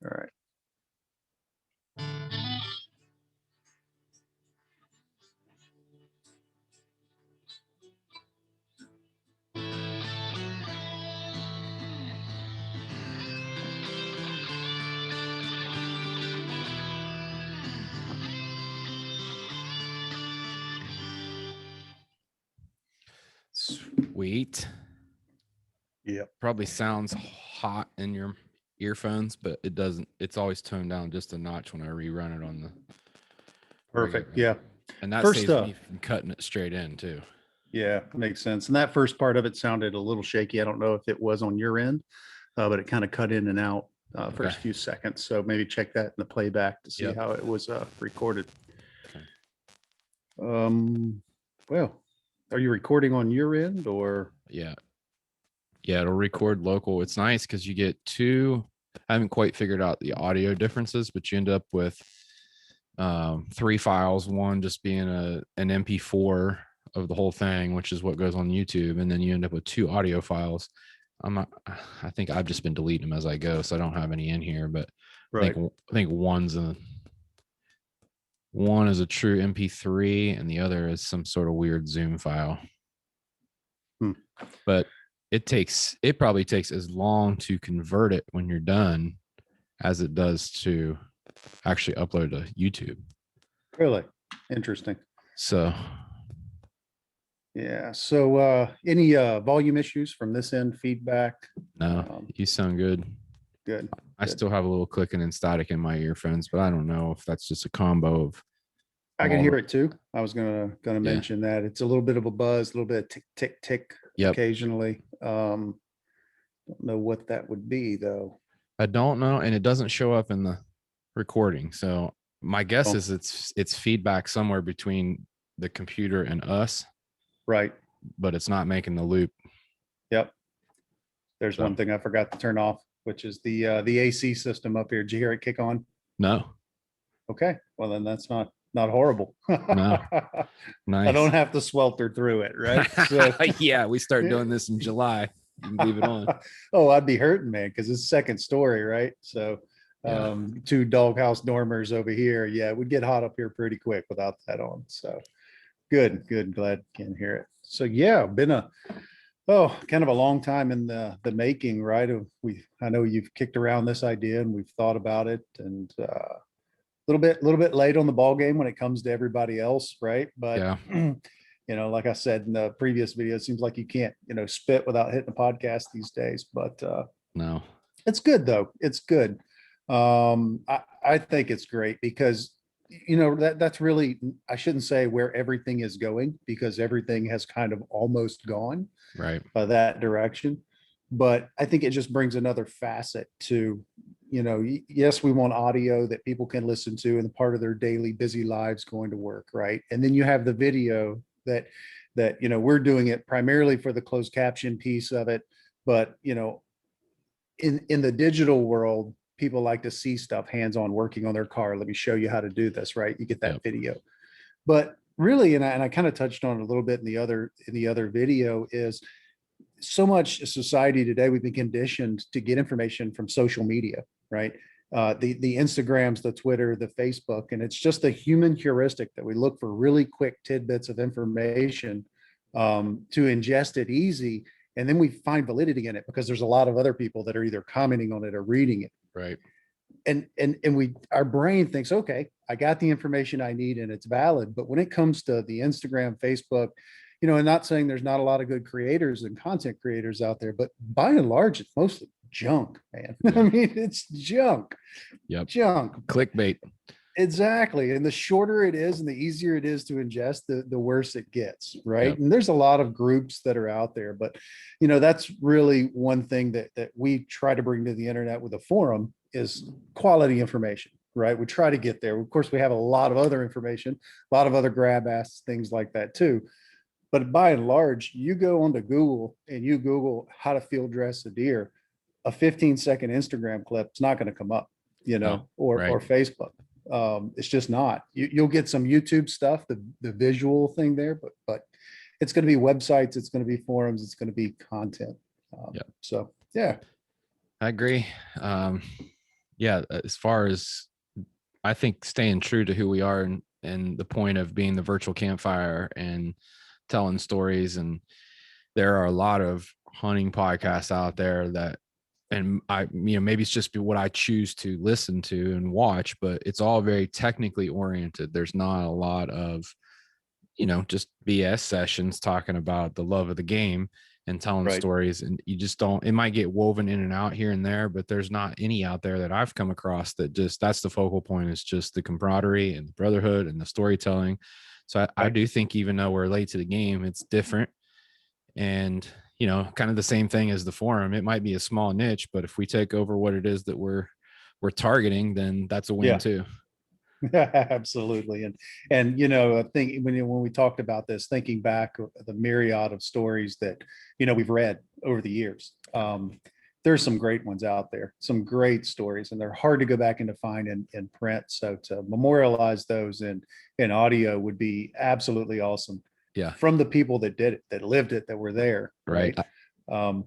All right. Sweet. Yep. Probably sounds hot in your earphones, but it doesn't. It's always toned down just a notch when I rerun it on the Perfect. regular. Yeah. And that First saves up. me from cutting it straight in too. Yeah, makes sense. And that first part of it sounded a little shaky. I don't know if it was on your end, but it kind of cut in and out first Okay. few seconds. So maybe check that in the playback to see Yep. how it was recorded. Okay. Well, are you recording on your end or? Yeah. Yeah, it'll record local. It's nice because you get two. I haven't quite figured out the audio differences, but you end up with three files. One just being an MP4 of the whole thing, which is what goes on YouTube, and then you end up with two audio files. I think I've just been deleting them as I go, so I don't have any in here. But Right. I think one is a true MP3, and the other is some sort of weird Zoom file. But it probably takes as long to convert it when you're done as it does to actually upload to YouTube. Really interesting. So Yeah. So any volume issues from this end, feedback? no, you sound good. Good. I still have a little clicking and static in my earphones, but I don't know if that's just a combo of I can hear it too. I was gonna mention that it's a little bit of a buzz, a little bit of tick tick tick occasionally. Don't know what that would be though. I don't know, and it doesn't show up in the recording. So my guess is it's feedback somewhere between the computer and us. Right. But it's not making the loop. Yep. There's one thing I forgot to turn off, which is the AC system up here. Did you hear it kick on? No. Okay. Well, then that's not horrible. No. Nice. I don't have to swelter through it, right? So, yeah, we start doing this in July. You can leave it on. Oh, I'd be hurting, man, because it's second story, right? So two doghouse dormers over here. Yeah, it would get hot up here pretty quick without that on. So good. Glad you can hear it. So yeah, been kind of a long time in the making, right? I know you've kicked around this idea and we've thought about it, and a little bit late on the ball game when it comes to everybody else, right? But like I said in the previous video, it seems like you can't, spit without hitting a podcast these days. But no, it's good though. It's good. I think it's great because that's really, I shouldn't say where everything is going, because everything has kind of almost gone right by that direction. But I think it just brings another facet to, yes, we want audio that people can listen to in part of their daily busy lives going to work, right? And then you have the video that we're doing it primarily for the closed caption piece of it. But in the digital world, people like to see stuff hands-on working on their car. Let me show you how to do this, right? You get that video. But really, and I kind of touched on it a little bit in the other video, is so much society today, we've been conditioned to get information from social media, right? The Instagrams, the Twitter, the Facebook, and it's just a human heuristic that we look for really quick tidbits of information to ingest it easy. And then we find validity in it because there's a lot of other people that are either commenting on it or reading it. Right. And our brain thinks, okay, I got the information I need and it's valid. But when it comes to the Instagram, Facebook, and not saying there's not a lot of good creators and content creators out there, but by and large, it's mostly junk, man. Yeah. I mean, it's junk. Yep. Junk. Clickbait. Exactly. And the shorter it is and the easier it is to ingest, the worse it gets. Right. Yep. And there's a lot of groups that are out there, but that's really one thing that we try to bring to the internet with a forum is quality information, right? We try to get there. Of course, we have a lot of other information, a lot of other grab ass things like that too. But by and large, you go onto Google and you Google how to field dress a deer, a 15-second Instagram clip, it's not going to come up, or Facebook. It's just not. You'll get some YouTube stuff, the visual thing there, but it's going to be websites, it's going to be forums, it's going to be content. So yeah, I agree. Yeah, as far as I think staying true to who we are and the point of being the virtual campfire and telling stories. And there are a lot of hunting podcasts out there that, and maybe it's just what I choose to listen to and watch, but it's all very technically oriented. There's not a lot of, just BS sessions talking about the love of the game and telling Right. stories. And you just don't, it might get woven in and out here and there, but there's not any out there that I've come across that just, that's the focal point, is just the camaraderie and the brotherhood and the storytelling. So I Right. do think, even though we're late to the game, it's different. And, kind of the same thing as the forum. It might be a small niche, but if we take over what it is that we're targeting, then that's a win Yeah. too. Absolutely. And I think when we talked about this, thinking back the myriad of stories that we've read over the years, there's some great ones out there, some great stories, and they're hard to go back and to find in print. So to memorialize those in audio would be absolutely awesome, Yeah. from the people that did it, that lived it, that were there. Right. Right. Um,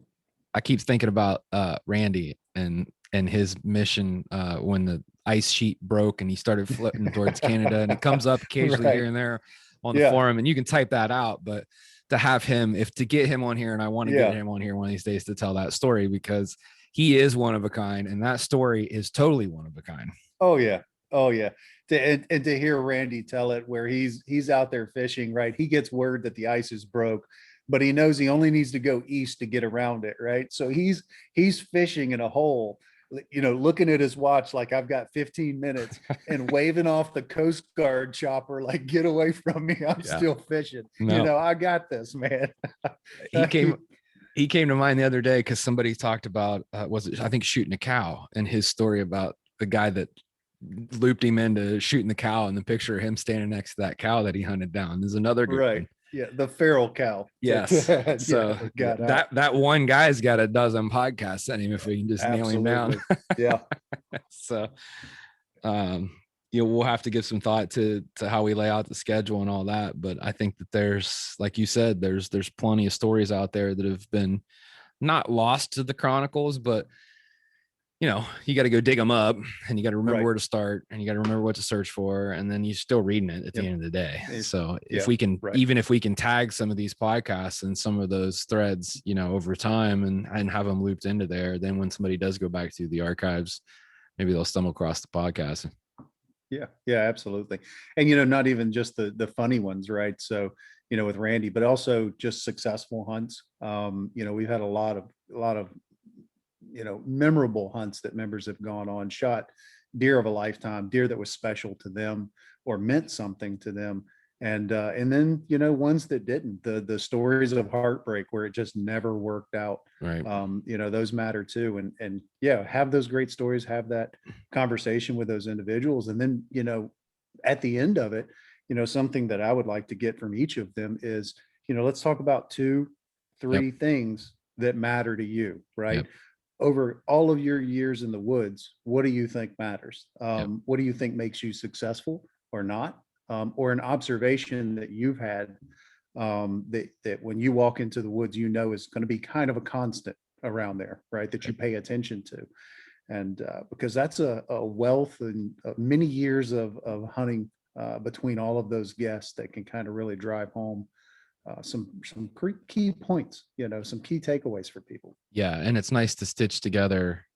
I keep thinking about Randy and his mission when the ice sheet broke and he started floating towards Canada, and it comes up occasionally here right. and there on the Yeah. forum, and you can type that out. But to have him, to get him on here, and I want to get Yeah. him on here one of these days to tell that story, because he is one of a kind, and that story is totally one of a kind. Oh yeah. Oh yeah. And to hear Randy tell it, where he's out there fishing, right? He gets word that the ice is broke, but he knows he only needs to go east to get around it, right? So he's fishing in a hole, looking at his watch like, I've got 15 minutes, and waving off the Coast Guard chopper like, get away from me. I'm Yeah. still fishing. No, I got this, man. he came he came to mind the other day because somebody talked about was it, I think, shooting a cow, and his story about the guy that looped him into shooting the cow, and the picture of him standing next to that cow that he hunted down. There's another good Right. one. Yeah. The feral cow. Yes. So Got out. that one guy's got a dozen podcasts. Send him if we can just nail him down. Absolutely. Yeah. So um we'll have to give some thought to how we lay out the schedule and all that. But I think that there's, like you said, there's plenty of stories out there that have been not lost to the chronicles, but you got to go dig them up, and you got to remember Right. where to start, and you got to remember what to search for, and then you're still reading it at the Yep. end of the day. So Yeah, if we can, right. even if we can tag some of these podcasts and some of those threads, over time, and have them looped into there, then when somebody does go back to the archives, maybe they'll stumble across the podcast. Yeah. Yeah, absolutely. And not even just the funny ones, right? So, with Randy, but also just successful hunts. We've had a lot of memorable hunts that members have gone on, shot deer of a lifetime, deer that was special to them or meant something to them. And then, ones that didn't, the stories of heartbreak where it just never worked out. Right. Those matter too. And yeah, have those great stories, have that conversation with those individuals. And then, at the end of it, something that I would like to get from each of them is, let's talk about 2, 3 things that matter to you, right? Yep. Over all of your years in the woods, what do you think matters? What do you think makes you successful or not? Or an observation that you've had, that when you walk into the woods, is going to be kind of a constant around there, right? That you pay attention to. And because that's a wealth and many years of hunting between all of those guests that can kind of really drive home some key points, some key takeaways for people. Yeah, and it's nice to stitch together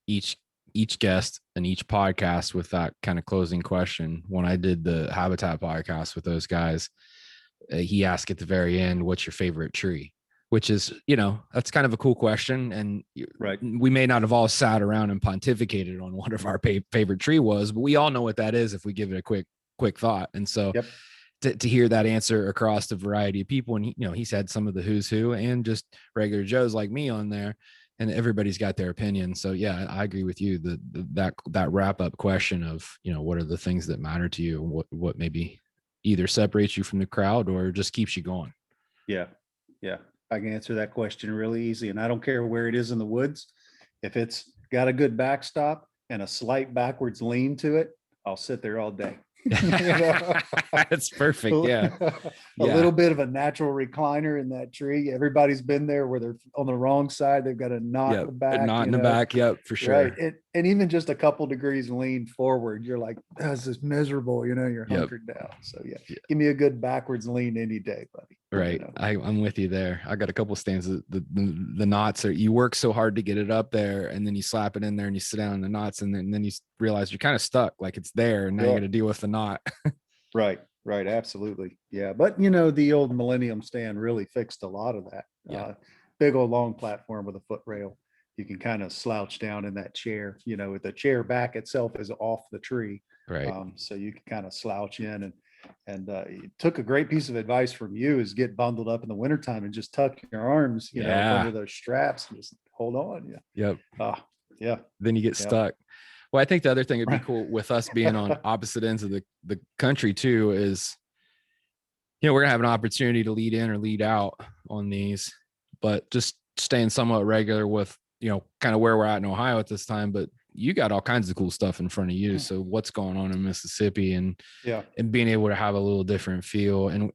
each guest and each podcast with that kind of closing question. When I did the Habitat podcast with those guys, he asked at the very end, "What's your favorite tree?" Which is, that's kind of a cool question. And right, we may not have all sat around and pontificated on what of our favorite tree was, but we all know what that is if we give it a quick thought. And so yep. to hear that answer across the variety of people, and he's had some of the who's who and just regular Joes like me on there, and everybody's got their opinion. So yeah, I agree with you. That wrap up question of, what are the things that matter to you, and what maybe either separates you from the crowd or just keeps you going. Yeah. Yeah. I can answer that question really easy. And I don't care where it is in the woods. If it's got a good backstop and a slight backwards lean to it, I'll sit there all day. You know? That's perfect. Yeah. A Yeah. little bit of a natural recliner in that tree. Everybody's been there where they're on the wrong side. They've got a knot in Yep. the A back, knot you in the know, back. Yep. For right. sure. And even just a couple degrees lean forward, you're like, oh, this is miserable. You know, you're Yep. hunkered down. So yeah, Yeah. give me a good backwards lean any day, buddy. You Right. know, I'm with you there. I got a couple stands. The knots are, you work so hard to get it up there, and then you slap it in there and you sit down in the knots, and then you realize you're kind of stuck, like it's there, and now you yeah, got to deal with the knot. right, right, absolutely, yeah. But you know, the old Millennium stand really fixed a lot of that. Yeah. Big old long platform with a foot rail. You can kind of slouch down in that chair. You know, the chair back itself is off the tree, Right. so you can kind of slouch in and it took a great piece of advice from you is get bundled up in the wintertime and just tuck your arms, you know, up Yeah. under those straps and just hold on. Yeah. Yep. Yeah. Then you get Yeah. stuck. Well, I think the other thing would be Right. cool with us being on opposite ends of the country too is, we're gonna have an opportunity to lead in or lead out on these, but just staying somewhat regular with, kind of where we're at in Ohio at this time. But you got all kinds of cool stuff in front of you. So what's going on in Mississippi, and Yeah. being able to have a little different feel. And,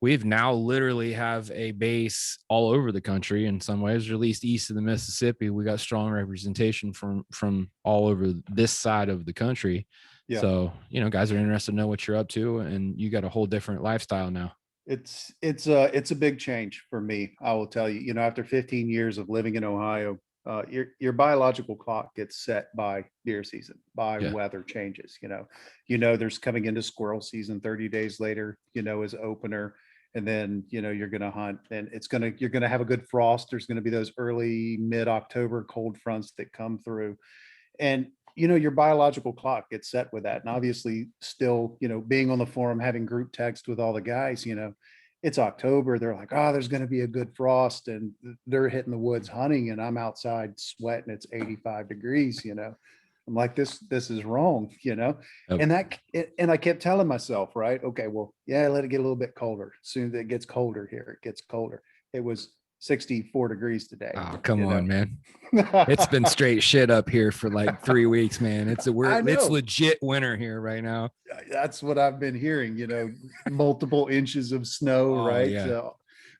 we've now literally have a base all over the country in some ways, or at least east of the Mississippi. We got strong representation from all over this side of the country. Yeah. So, guys are interested to know what you're up to, and you got a whole different lifestyle now. It's a big change for me. I will tell you, after 15 years of living in Ohio, your biological clock gets set by deer season, by Yeah. weather changes. There's coming into squirrel season 30 days later, is opener. And then, you're going to hunt, and you're going to have a good frost. There's going to be those early mid-October cold fronts that come through. And your biological clock gets set with that. And obviously still, being on the forum, having group text with all the guys, it's October, they're like, oh, there's going to be a good frost, and they're hitting the woods hunting, and I'm outside sweating, it's 85 degrees. I'm like, this is wrong. Yep. And I kept telling myself, right, okay, well, yeah, let it get a little bit colder. Soon as it gets colder here, it gets colder. It was 64 degrees today. Oh, come on, man. It's been straight shit up here for like 3 weeks, man. It's legit winter here right now. That's what I've been hearing, multiple inches of snow, Oh, right? yeah.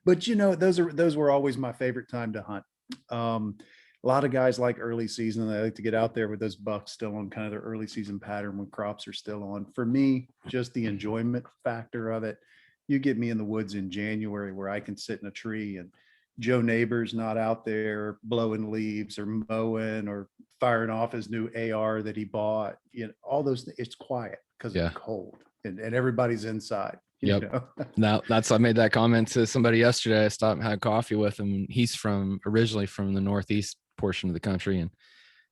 But those were always my favorite time to hunt. A lot of guys like early season. They like to get out there with those bucks still on kind of their early season pattern when crops are still on. For me, just the enjoyment factor of it. You get me in the woods in January where I can sit in a tree and Joe Neighbor's not out there blowing leaves or mowing or firing off his new AR that he bought. All those, it's quiet because Yeah. it's cold and everybody's inside. Yep. Now I made that comment to somebody yesterday. I stopped and had coffee with him. He's originally from the Northeast portion of the country. And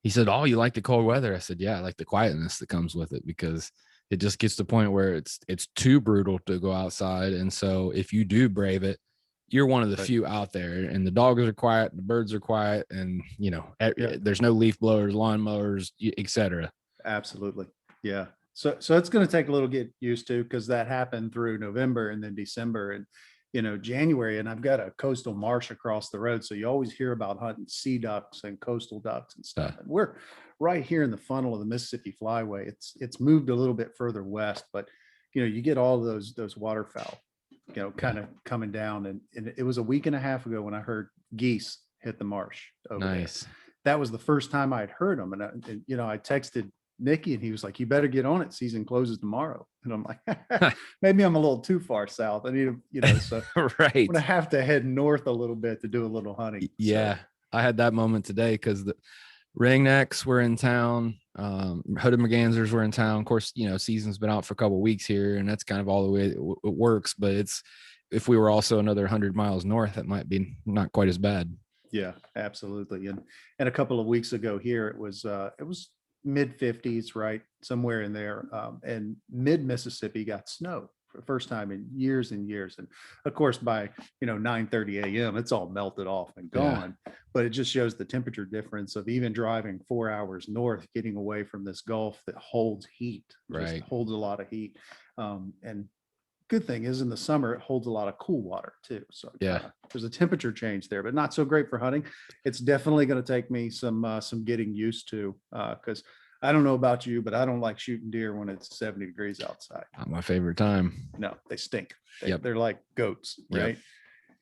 he said, oh, you like the cold weather? I said, yeah, I like the quietness that comes with it, because it just gets to the point where it's too brutal to go outside. And so if you do brave it, you're one of the few out there, and the dogs are quiet, the birds are quiet, and there's no leaf blowers, lawn mowers, etc. Absolutely. Yeah. So it's going to take a little get used to, because that happened through November and then December and January. And I've got a coastal marsh across the road, so you always hear about hunting sea ducks and coastal ducks and stuff. And we're right here in the funnel of the Mississippi Flyway. It's moved a little bit further west, but you get all those waterfowl kind of coming down. And it was a week and a half ago when I heard geese hit the marsh over Nice. there. That was the first time I'd heard them. And I texted Nicky and he was like, you better get on it. Season closes tomorrow. And I'm like, maybe I'm a little too far south. I need to, so right. I'm gonna have to head north a little bit to do a little hunting. Yeah. So. I had that moment today because the ringnecks were in town. Hooded mergansers were in town. Of course, season's been out for a couple of weeks here, and that's kind of all the way it works. But if we were also another 100 miles north, it might be not quite as bad. Yeah, absolutely. And a couple of weeks ago here, it was mid 50s, right? Somewhere in there. And mid Mississippi got snow for the first time in years and years. And of course, by 9:30 a.m., it's all melted off and gone. Yeah. But it just shows the temperature difference of even driving 4 hours north, getting away from this Gulf that holds heat, right? Holds a lot of heat. And good thing is in the summer, it holds a lot of cool water too. So yeah, there's a temperature change there, but not so great for hunting. It's definitely going to take me some getting used to, because I don't know about you, but I don't like shooting deer when it's 70 degrees outside. Not my favorite time. No, they stink. Yep. They're like goats, Yep. right?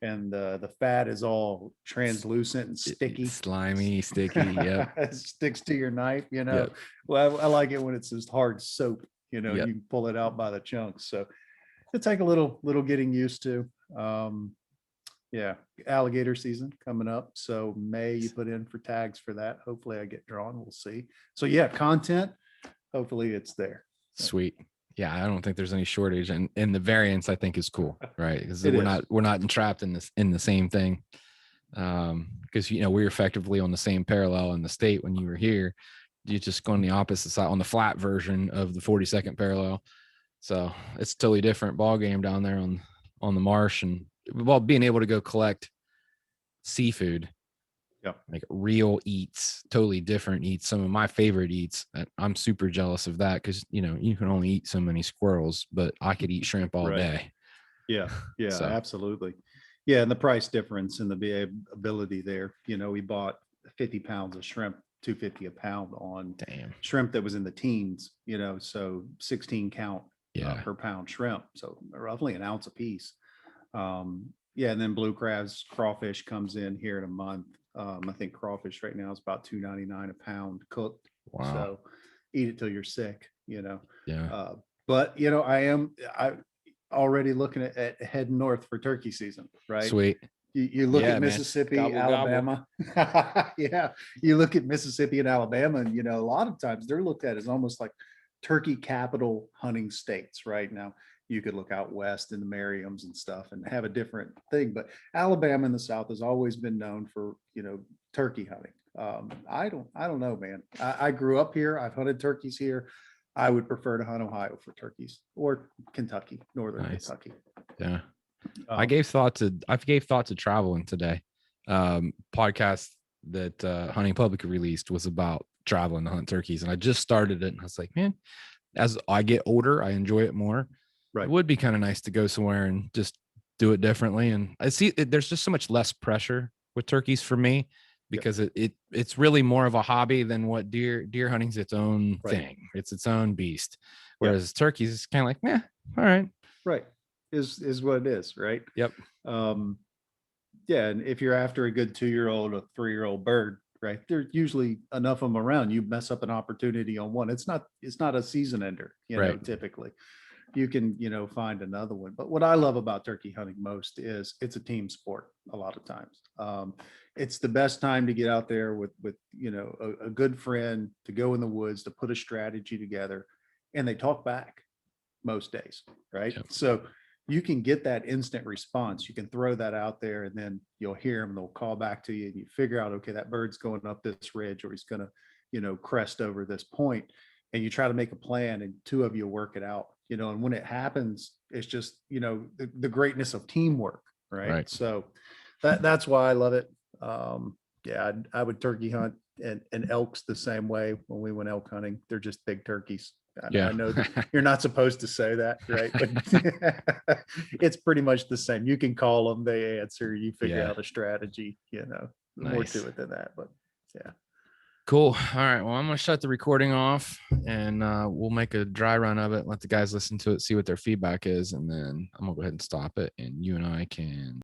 And the fat is all translucent and sticky. Slimy, sticky. Yep. It sticks to your knife, you know. Yep. Well, I like it when it's just hard soap, you know, Yep. you can pull it out by the chunks. So it'll take a little getting used to. Yeah, alligator season coming up. So May, you put in for tags for that. Hopefully I get drawn. We'll see. So yeah, content. Hopefully it's there. Sweet. Yeah, I don't think there's any shortage, and the variance I think is cool, right? Because It we're not entrapped in the same thing. Because we're effectively on the same parallel in the state when you were here. You just go on the opposite side on the flat version of the 42nd parallel. So it's totally different ball game down there on the marsh, and well, being able to go collect seafood. Yep. Like real eats, totally different eats. Some of my favorite eats. I'm super jealous of that because you can only eat so many squirrels, but I could eat shrimp all Right. day. Yeah, So. absolutely. Yeah, and the price difference and the ability there. We bought 50 pounds of shrimp, $2.50 a pound on Damn. shrimp that was in the teens. So 16 count Yeah. per pound shrimp, so roughly an ounce a piece. Yeah, and then blue crabs, crawfish comes in here in a month. I think crawfish right now is about $2.99 a pound cooked. Wow. So eat it till you're sick. Yeah. But I already looking at heading north for turkey season, right? Sweet. You look Yeah, at man. Mississippi, Gobble, Alabama. Yeah, you look at Mississippi and Alabama, and a lot of times they're looked at as almost like turkey capital hunting states. Right now, you could look out west in the Merriams and stuff and have a different thing, but Alabama in the South has always been known for turkey hunting. I don't know, man. I grew up here. I've hunted turkeys here. I would prefer to hunt Ohio for turkeys or Kentucky, northern Nice. Kentucky. Yeah. I gave thought to traveling today. Podcast that Hunting Public released was about traveling to hunt turkeys, and I just started it, and I was like, man, as I get older, I enjoy it more. Right. It would be kind of nice to go somewhere and just do it differently. And I see there's just so much less pressure with turkeys for me because it's really more of a hobby than what deer hunting's its own thing. It's its own beast. Whereas turkeys is kind of like, all right. Right. Is what it is, right? Yep. Yeah, and if you're after a good 2-year-old or 3-year-old bird, right, there's usually enough of them around. You mess up an opportunity on one. It's not a season ender, Right. typically. You can, find another one. But what I love about turkey hunting most is it's a team sport a lot of times. It's the best time to get out there with a good friend, to go in the woods, to put a strategy together, and they talk back most days, right? Yep. So you can get that instant response. You can throw that out there, and then you'll hear them. They'll call back to you, and you figure out, okay, that bird's going up this ridge, or he's going to, crest over this point. And you try to make a plan, and two of you work it out. And when it happens, it's just the greatness of teamwork, right? So that's why I love it. Yeah, I would turkey hunt and elks the same way when we went elk hunting. They're just big turkeys. I know that you're not supposed to say that, right? But it's pretty much the same. You can call them, they answer, you figure out a strategy, more to it than that, but yeah. Cool. All right. Well, I'm going to shut the recording off, and we'll make a dry run of it, let the guys listen to it, see what their feedback is. And then I'm going to go ahead and stop it, and you and I can